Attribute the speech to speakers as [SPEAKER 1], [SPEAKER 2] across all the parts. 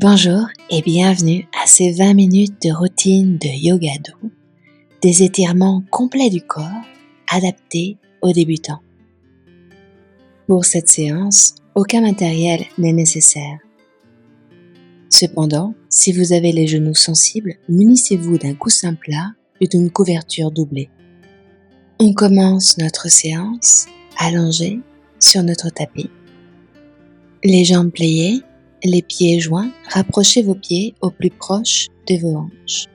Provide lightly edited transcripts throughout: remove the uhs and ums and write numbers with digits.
[SPEAKER 1] Bonjour et bienvenue à ces 20 minutes de routine de yoga doux, des étirements complets du corps adaptés aux débutants. Pour cette séance, aucun matériel n'est nécessaire. Cependant, si vous avez les genoux sensibles, munissez-vous d'un coussin plat et d'une couverture doublée. On commence notre séance allongé sur notre tapis. Les jambes pliées, les pieds joints, rapprochez vos pieds au plus proche de vos hanches.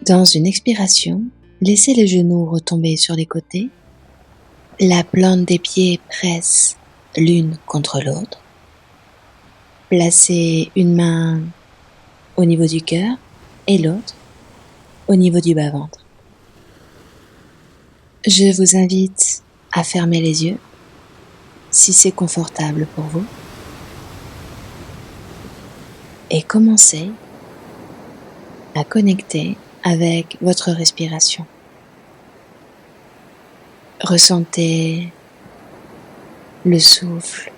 [SPEAKER 1] Dans une expiration, laissez les genoux retomber sur les côtés. La plante des pieds presse l'une contre l'autre. Placez une main au niveau du cœur et l'autre au niveau du bas-ventre. Je vous invite à fermer les yeux si c'est confortable pour vous et commencez à connecter avec votre respiration. Ressentez le souffle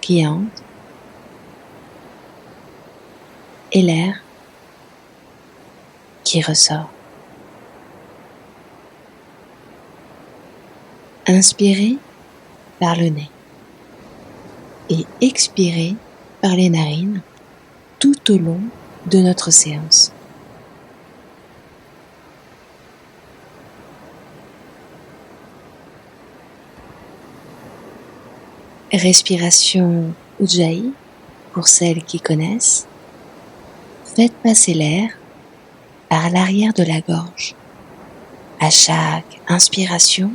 [SPEAKER 1] qui entre et l'air qui ressort. Inspirez par le nez et expirez par les narines tout au long de notre séance. Respiration Ujjayi, pour celles qui connaissent. Faites passer l'air par l'arrière de la gorge à chaque inspiration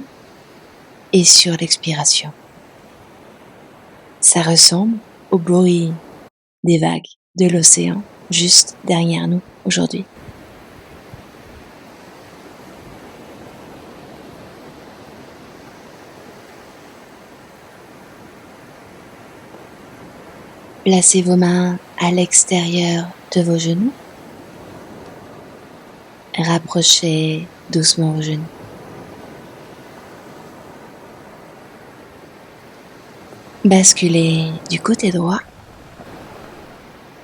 [SPEAKER 1] et sur l'expiration. Ça ressemble au bruit des vagues de l'océan juste derrière nous aujourd'hui. Placez vos mains à l'extérieur de vos genoux. Rapprochez doucement vos genoux. Basculez du côté droit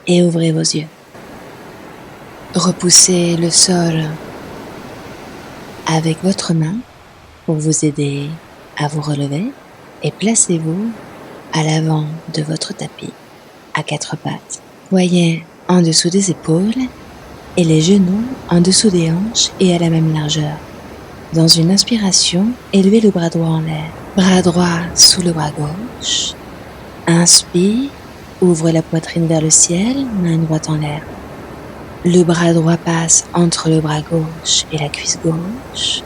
[SPEAKER 1] et ouvrez vos yeux. Repoussez le sol avec votre main pour vous aider à vous relever et placez-vous à l'avant de votre tapis à quatre pattes. Voyez en dessous des épaules et les genoux en dessous des hanches et à la même largeur. Dans une inspiration, élevez le bras droit en l'air. Bras droit sous le bras gauche. Inspire, ouvre la poitrine vers le ciel, main droite en l'air. Le bras droit passe entre le bras gauche et la cuisse gauche.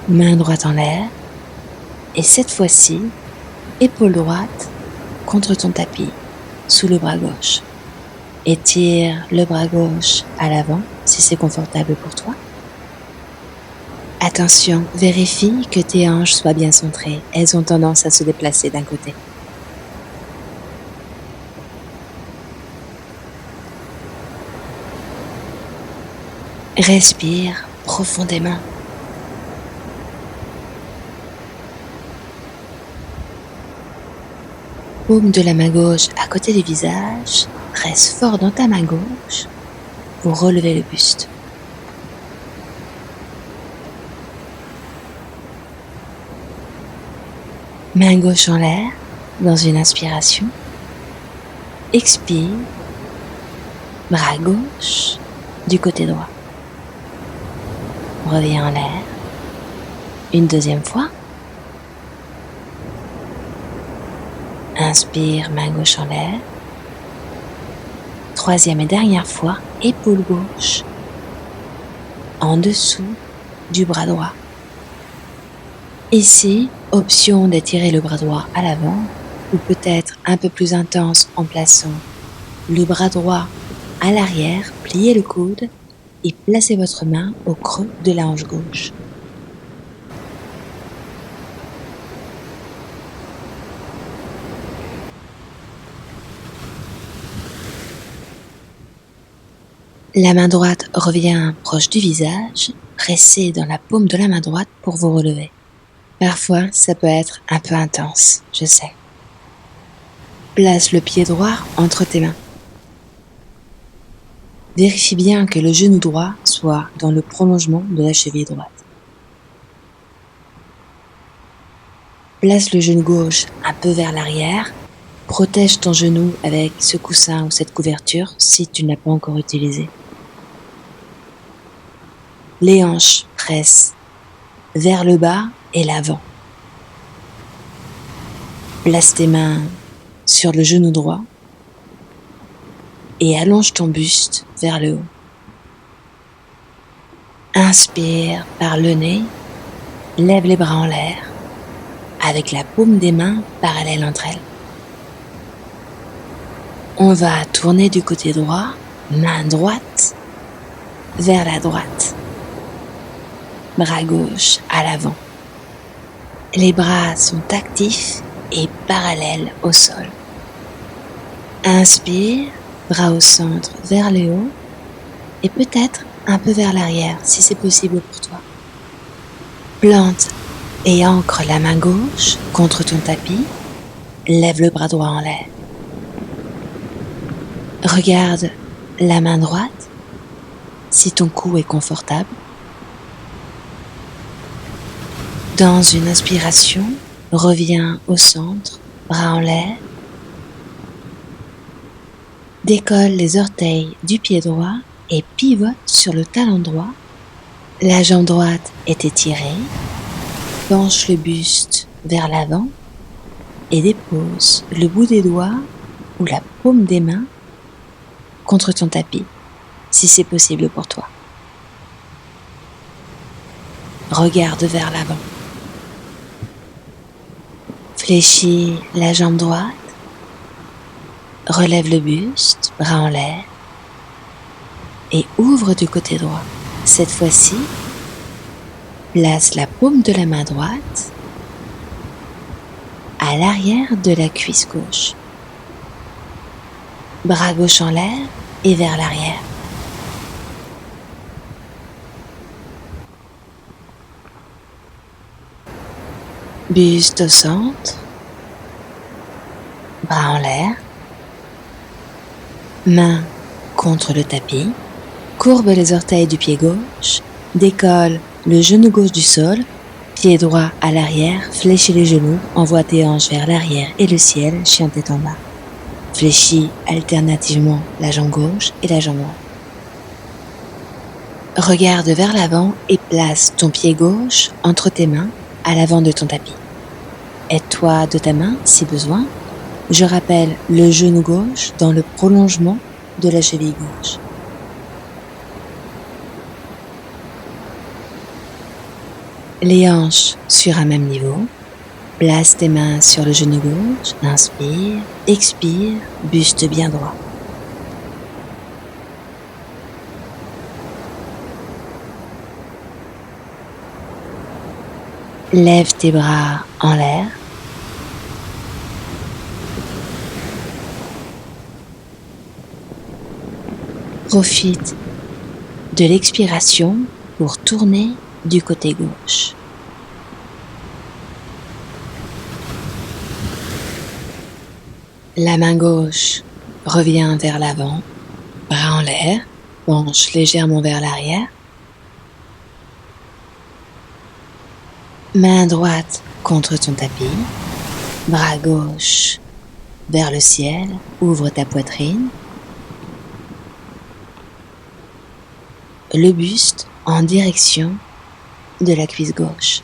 [SPEAKER 1] Main droite en l'air. Et cette fois-ci, épaule droite contre ton tapis, sous le bras gauche. Étire le bras gauche à l'avant si c'est confortable pour toi. Attention, vérifie que tes hanches soient bien centrées. Elles ont tendance à se déplacer d'un côté. Respire profondément. Paume de la main gauche à côté du visage, presse fort dans ta main gauche pour relever le buste. Main gauche en l'air dans une inspiration. Expire, bras gauche du côté droit. Reviens en l'air. Une deuxième fois. Inspire, main gauche en l'air. Troisième et dernière fois, épaule gauche en dessous du bras droit. Ici, option d'étirer le bras droit à l'avant ou peut-être un peu plus intense en plaçant le bras droit à l'arrière, pliez le coude et placez votre main au creux de la hanche gauche. La main droite revient proche du visage, pressez dans la paume de la main droite pour vous relever. Parfois, ça peut être un peu intense, je sais. Place le pied droit entre tes mains. Vérifie bien que le genou droit soit dans le prolongement de la cheville droite. Place le genou gauche un peu vers l'arrière. Protège ton genou avec ce coussin ou cette couverture si tu ne l'as pas encore utilisé. Les hanches pressent vers le bas et l'avant. Place tes mains sur le genou droit et allonge ton buste vers le haut. Inspire par le nez, lève les bras en l'air avec la paume des mains parallèle entre elles. On va tourner du côté droit, main droite vers la droite. Bras gauche à l'avant. Les bras sont actifs et parallèles au sol. Inspire, bras au centre vers le haut et peut-être un peu vers l'arrière si c'est possible pour toi. Plante et ancre la main gauche contre ton tapis. Lève le bras droit en l'air. Regarde la main droite si ton cou est confortable. Dans une inspiration, reviens au centre, bras en l'air. Décolle les orteils du pied droit et pivote sur le talon droit. La jambe droite est étirée. Penche le buste vers l'avant et dépose le bout des doigts ou la paume des mains contre ton tapis, si c'est possible pour toi. Regarde vers l'avant. Fléchis la jambe droite. Relève le buste, bras en l'air. Et ouvre du côté droit. Cette fois-ci, place la paume de la main droite à l'arrière de la cuisse gauche. Bras gauche en l'air et vers l'arrière. Buste au centre. Bras en l'air. Main contre le tapis. Courbe les orteils du pied gauche. Décolle le genou gauche du sol. Pied droit à l'arrière. Fléchis les genoux. Envoie tes hanches vers l'arrière et le ciel. Chien tête en bas. Fléchis alternativement la jambe gauche et la jambe droite. Regarde vers l'avant et place ton pied gauche entre tes mains à l'avant de ton tapis. Aide-toi de ta main si besoin. Je rappelle le genou gauche dans le prolongement de la cheville gauche. Les hanches sur un même niveau. Place tes mains sur le genou gauche. Inspire, expire, buste bien droit. Lève tes bras en l'air. Profite de l'expiration pour tourner du côté gauche. La main gauche revient vers l'avant, bras en l'air, penche légèrement vers l'arrière. Main droite contre ton tapis, bras gauche vers le ciel, ouvre ta poitrine. Le buste en direction de la cuisse gauche.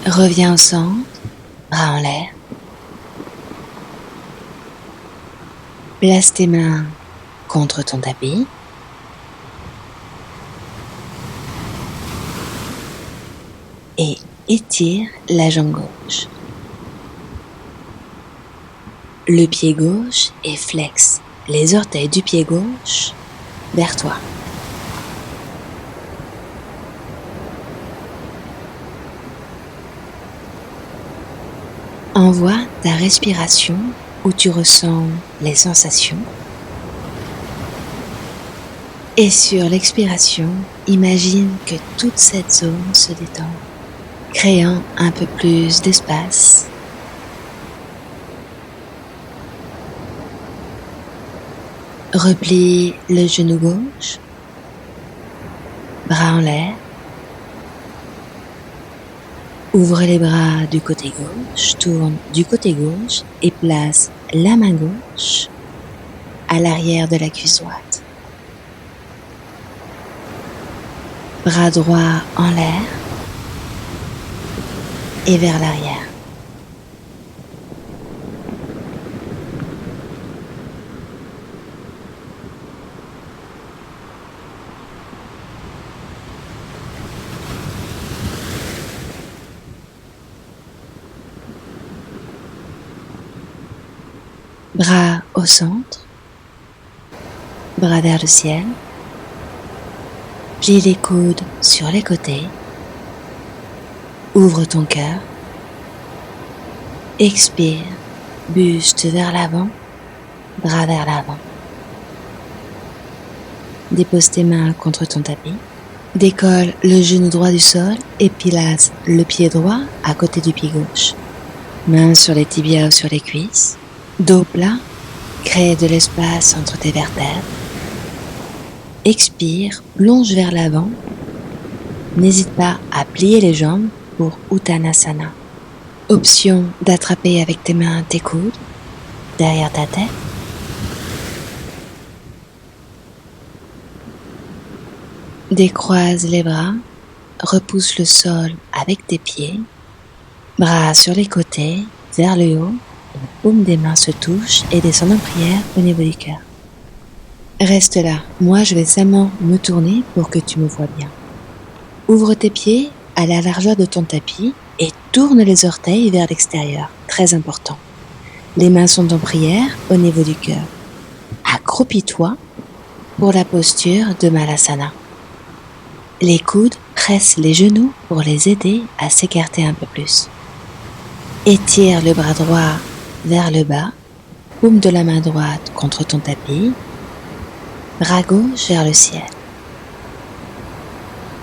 [SPEAKER 1] Reviens au centre, bras en l'air. Place tes mains contre ton tapis. Et étire la jambe gauche. Le pied gauche et flexe les orteils du pied gauche vers toi. Envoie ta respiration où tu ressens les sensations. Et sur l'expiration, imagine que toute cette zone se détend, créant un peu plus d'espace Replie le genou gauche, bras en l'air. Ouvre les bras du côté gauche, tourne du côté gauche et place la main gauche à l'arrière de la cuisse droite. Bras droit en l'air et vers l'arrière. Bras au centre, bras vers le ciel. Plie les coudes sur les côtés. Ouvre ton cœur. Expire, buste vers l'avant, bras vers l'avant. Dépose tes mains contre ton tapis. Décolle le genou droit du sol et place le pied droit à côté du pied gauche. Mains sur les tibias ou sur les cuisses. Dos plat, crée de l'espace entre tes vertèbres. Expire, plonge vers l'avant. N'hésite pas à plier les jambes pour Uttanasana. Option d'attraper avec tes mains tes coudes derrière ta tête. Décroise les bras, repousse le sol avec tes pieds. Bras sur les côtés, vers le haut. Les paumes des mains se touchent et descendent en prière au niveau du cœur. Reste là, moi je vais seulement me tourner pour que tu me vois bien. Ouvre tes pieds à la largeur de ton tapis et tourne les orteils vers l'extérieur, très important. Les mains sont en prière au niveau du cœur. Accroupis-toi pour la posture de Malasana. Les coudes pressent les genoux pour les aider à s'écarter un peu plus. Étire le bras droit vers le bas, paume de la main droite contre ton tapis, bras gauche vers le ciel.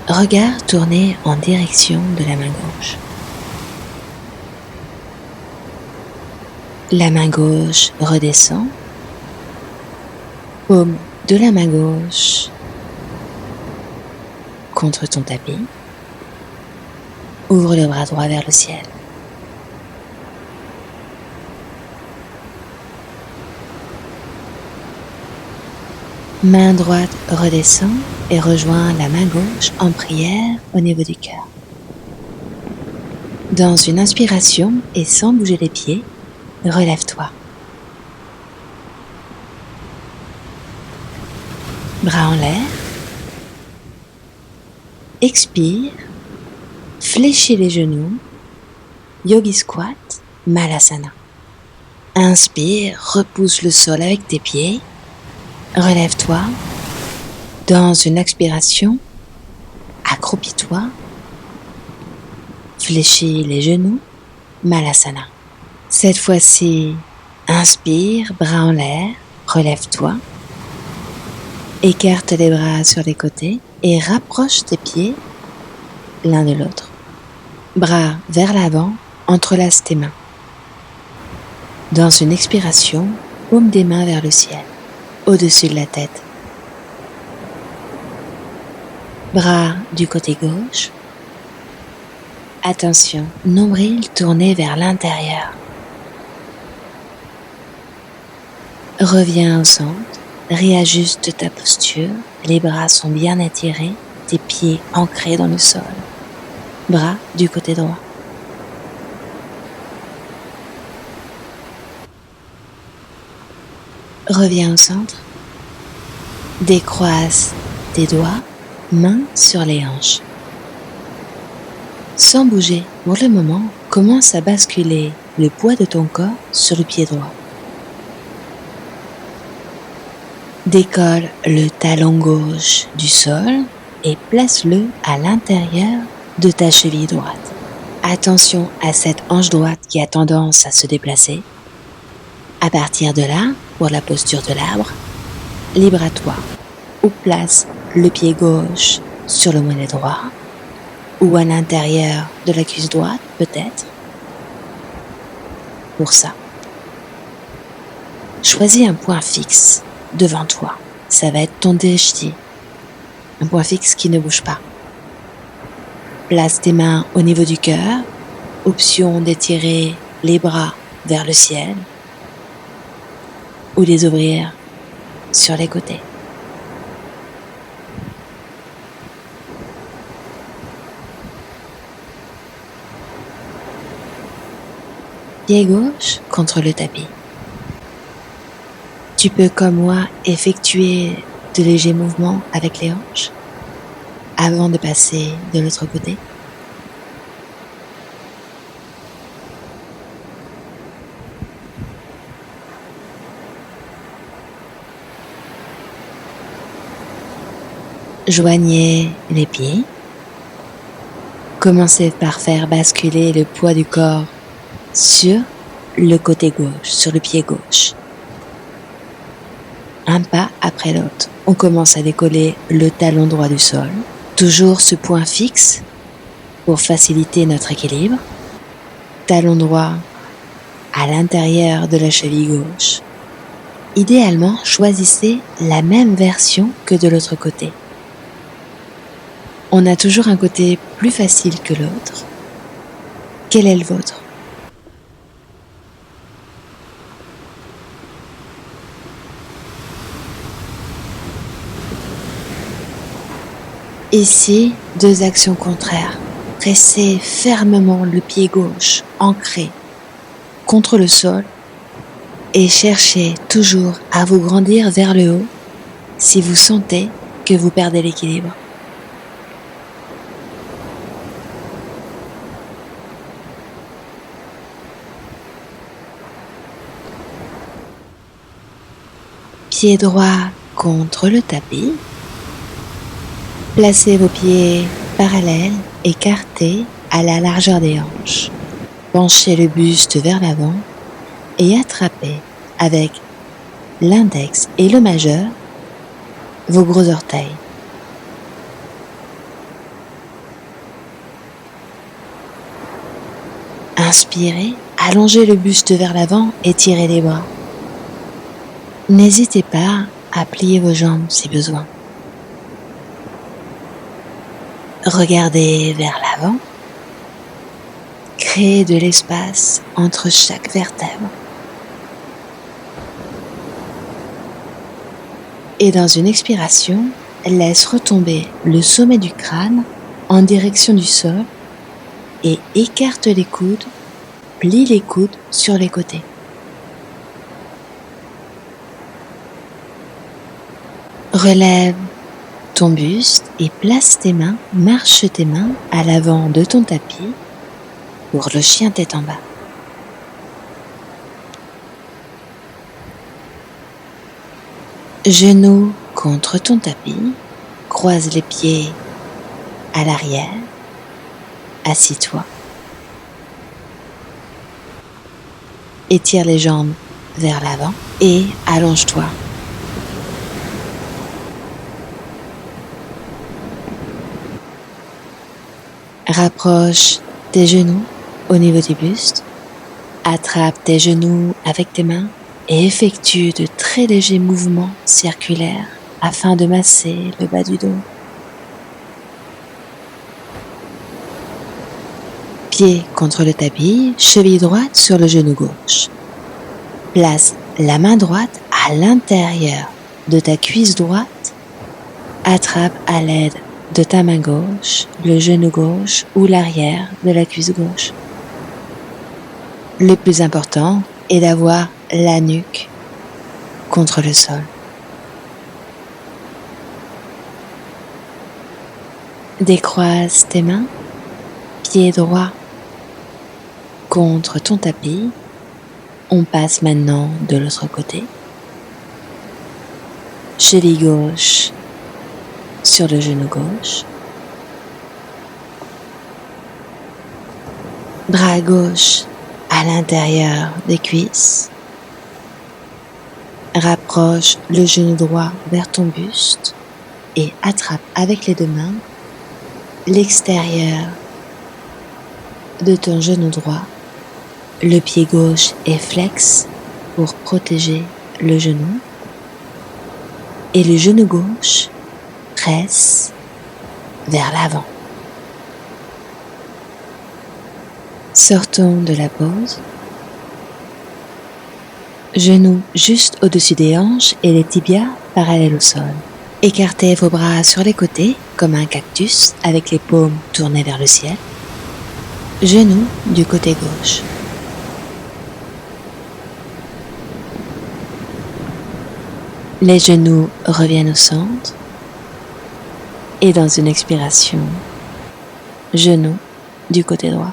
[SPEAKER 1] Regard tourné en direction de la main gauche. La main gauche redescend, paume de la main gauche contre ton tapis. Ouvre le bras droit vers le ciel. Main droite redescend et rejoint la main gauche en prière au niveau du cœur. Dans une inspiration et sans bouger les pieds, relève-toi. Bras en l'air. Expire. Fléchis les genoux. Yogi squat, Malasana. Inspire, repousse le sol avec tes pieds. Relève-toi. Dans une expiration, accroupis-toi. Fléchis les genoux, Malasana. Cette fois-ci, inspire, bras en l'air, relève-toi. Écarte les bras sur les côtés et rapproche tes pieds l'un de l'autre. Bras vers l'avant, entrelace tes mains. Dans une expiration, paume des mains vers le ciel, au-dessus de la tête. Bras du côté gauche. Attention, nombril tourné vers l'intérieur. Reviens au centre, réajuste ta posture, les bras sont bien étirés, tes pieds ancrés dans le sol. Bras du côté droit. Reviens au centre. Décroise tes doigts, mains sur les hanches. Sans bouger pour le moment, commence à basculer le poids de ton corps sur le pied droit. Décolle le talon gauche du sol et place-le à l'intérieur de ta cheville droite. Attention à cette hanche droite qui a tendance à se déplacer. À partir de là, pour la posture de l'arbre, libre à toi. Ou place le pied gauche sur le mollet droit, ou à l'intérieur de la cuisse droite, peut-être. Pour ça, choisis un point fixe devant toi. Ça va être ton déjeuner. Un point fixe qui ne bouge pas. Place tes mains au niveau du cœur. Option d'étirer les bras vers le ciel ou les ouvrir sur les côtés. Pied gauche contre le tapis. Tu peux, comme moi, effectuer de légers mouvements avec les hanches avant de passer de l'autre côté. Joignez les pieds. Commencez par faire basculer le poids du corps sur le côté gauche, sur le pied gauche. Un pas après l'autre. On commence à décoller le talon droit du sol. Toujours ce point fixe pour faciliter notre équilibre. Talon droit à l'intérieur de la cheville gauche. Idéalement, choisissez la même version que de l'autre côté. On a toujours un côté plus facile que l'autre. Quel est le vôtre ? Ici, deux actions contraires. Pressez fermement le pied gauche ancré contre le sol et cherchez toujours à vous grandir vers le haut si vous sentez que vous perdez l'équilibre. Pied droit contre le tapis. Placez vos pieds parallèles, écartés à la largeur des hanches. Penchez le buste vers l'avant et attrapez avec l'index et le majeur vos gros orteils. Inspirez, allongez le buste vers l'avant et tirez les bras. N'hésitez pas à plier vos jambes si besoin. Regardez vers l'avant. Créez de l'espace entre chaque vertèbre. Et dans une expiration, laisse retomber le sommet du crâne en direction du sol et écarte les coudes, plie les coudes sur les côtés. Relève ton buste et place tes mains, marche tes mains à l'avant de ton tapis pour le chien tête en bas. Genoux contre ton tapis, croise les pieds à l'arrière, assis-toi. Étire les jambes vers l'avant et allonge-toi. Rapproche tes genoux au niveau du buste, attrape tes genoux avec tes mains et effectue de très légers mouvements circulaires afin de masser le bas du dos. Pied contre le tapis, cheville droite sur le genou gauche. Place la main droite à l'intérieur de ta cuisse droite, attrape à l'aide de ta main gauche, le genou gauche ou l'arrière de la cuisse gauche. Le plus important est d'avoir la nuque contre le sol. Décroise tes mains, pied droit contre ton tapis. On passe maintenant de l'autre côté. Cheville gauche sur le genou gauche. Bras gauche à l'intérieur des cuisses. Rapproche le genou droit vers ton buste et attrape avec les deux mains l'extérieur de ton genou droit. Le pied gauche est flex pour protéger le genou. et le genou gauche presse vers l'avant. Sortons de la pause. Genoux juste au-dessus des hanches et les tibias parallèles au sol. Écartez vos bras sur les côtés comme un cactus avec les paumes tournées vers le ciel. Genoux du côté gauche. Les genoux reviennent au centre. Et dans une expiration, genoux du côté droit.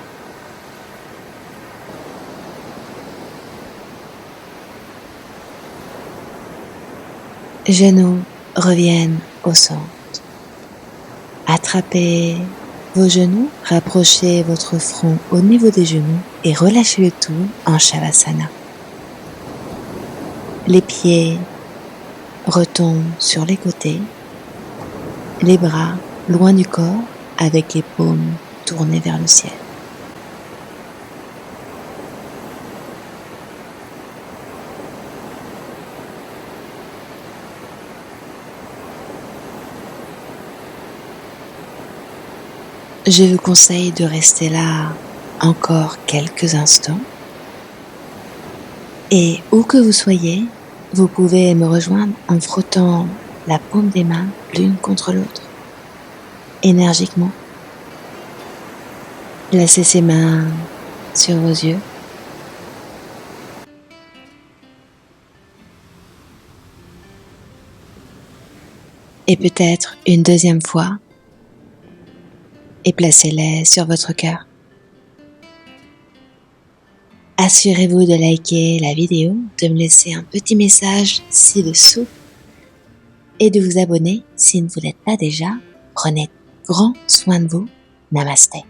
[SPEAKER 1] Genoux reviennent au centre. Attrapez vos genoux, rapprochez votre front au niveau des genoux et relâchez le tout en Shavasana. Les pieds retombent sur les côtés, les bras loin du corps avec les paumes tournées vers le ciel. Je vous conseille de rester là encore quelques instants. Et où que vous soyez, vous pouvez me rejoindre en frottant la paume des mains l'une contre l'autre, énergiquement. Placez ces mains sur vos yeux. Et peut-être une deuxième fois, et placez-les sur votre cœur. Assurez-vous de liker la vidéo, de me laisser un petit message ci-dessous et de vous abonner si vous ne l'êtes pas déjà. Prenez grand soin de vous. Namasté.